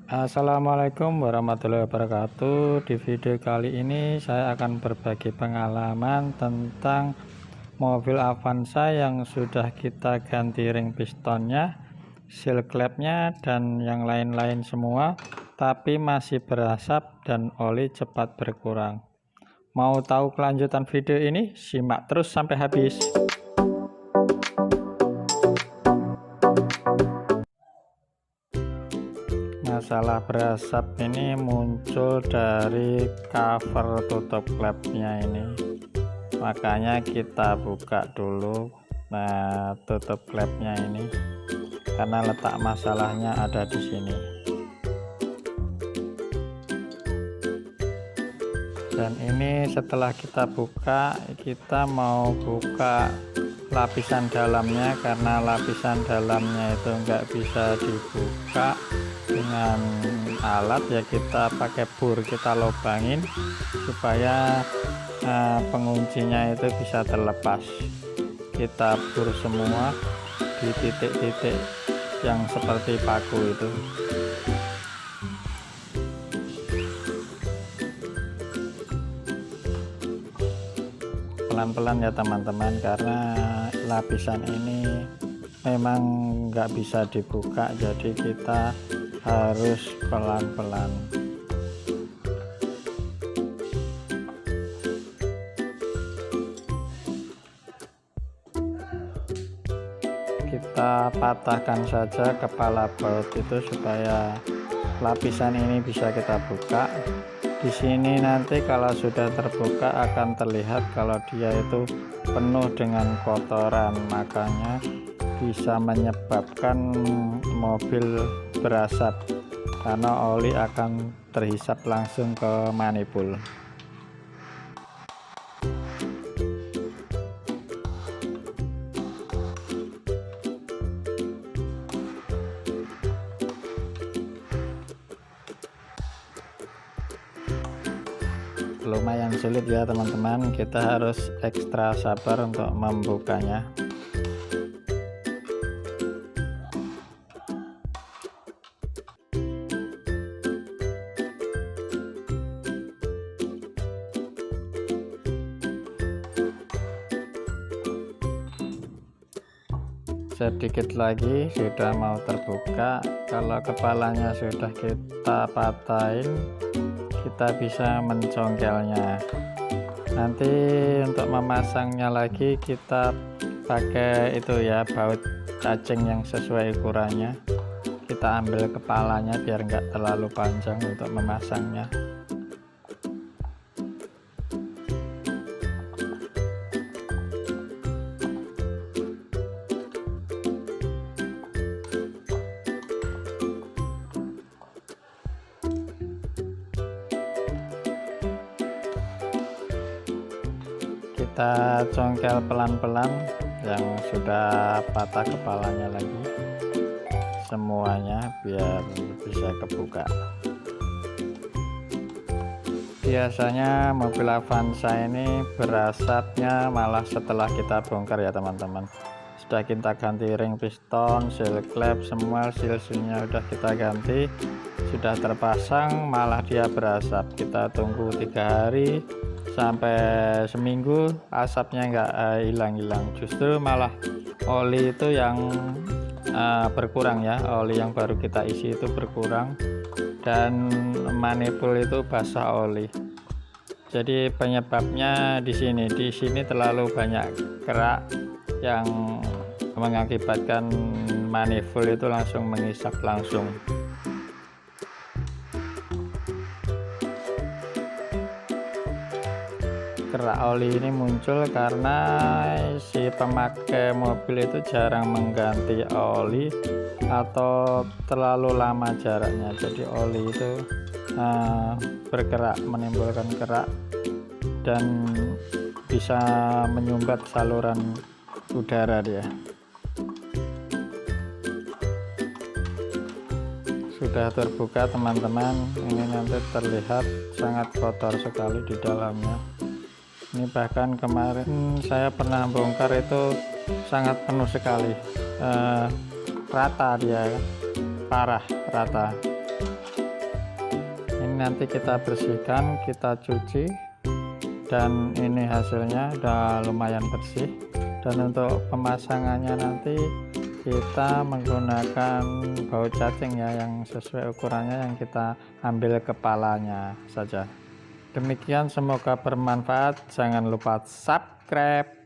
Assalamualaikum warahmatullahi wabarakatuh. Di video kali ini saya akan berbagi pengalaman tentang mobil Avanza yang sudah kita ganti ring pistonnya, seal clamp-nya, dan yang lain-lain semua, tapi masih berasap dan oli cepat berkurang. Mau tahu kelanjutan video ini? Simak terus sampai habis. Masalah berasap ini muncul dari cover tutup klapnya ini, makanya kita buka dulu tutup klapnya ini karena letak masalahnya ada di sini. Dan ini setelah kita buka, kita mau buka lapisan dalamnya karena lapisan dalamnya itu enggak bisa dibuka dengan alat, ya kita pakai bur, kita lubangin supaya penguncinya itu bisa terlepas. Kita bur semua di titik-titik yang seperti paku itu. Pelan-pelan ya teman-teman, karena lapisan ini memang nggak bisa dibuka, jadi kita harus pelan-pelan. Kita patahkan saja kepala baut itu supaya lapisan ini bisa kita buka. Di sini nanti kalau sudah terbuka akan terlihat kalau dia itu penuh dengan kotoran, makanya bisa menyebabkan mobil berasap karena oli akan terhisap langsung ke manifold. Lumayan sulit ya teman-teman, kita harus ekstra sabar untuk membukanya. Sedikit lagi sudah mau terbuka. Kalau kepalanya sudah kita patahin, kita bisa mencongkelnya. Nanti untuk memasangnya lagi kita pakai itu ya, baut cacing yang sesuai ukurannya. Kita ambil kepalanya biar enggak terlalu panjang untuk memasangnya. Kita congkel pelan-pelan yang sudah patah kepalanya lagi semuanya biar bisa kebuka. Biasanya mobil Avanza ini berasapnya malah setelah kita bongkar ya teman-teman. Sudah kita ganti ring piston, seal clamp, semua seal-sealnya sudah kita ganti, sudah terpasang, malah dia berasap. Kita tunggu 3 hari sampai seminggu asapnya nggak hilang-hilang, justru malah oli itu yang berkurang ya, oli yang baru kita isi itu berkurang dan manifold itu basah oli. Jadi penyebabnya di sini terlalu banyak kerak yang mengakibatkan manifold itu langsung mengisap langsung. Kerak oli ini muncul karena si pemakai mobil itu jarang mengganti oli atau terlalu lama jaraknya, jadi oli itu bergerak, menimbulkan kerak dan bisa menyumbat saluran udara dia. Sudah terbuka teman-teman, ini nanti terlihat sangat kotor sekali di dalamnya. Ini bahkan kemarin saya pernah bongkar itu sangat penuh sekali, rata dia, parah rata. ini nanti kita bersihkan, kita cuci, dan ini hasilnya udah lumayan bersih. Dan untuk pemasangannya nanti kita menggunakan baut cacing ya, yang sesuai ukurannya, yang kita ambil kepalanya saja. Demikian, semoga bermanfaat. Jangan lupa subscribe.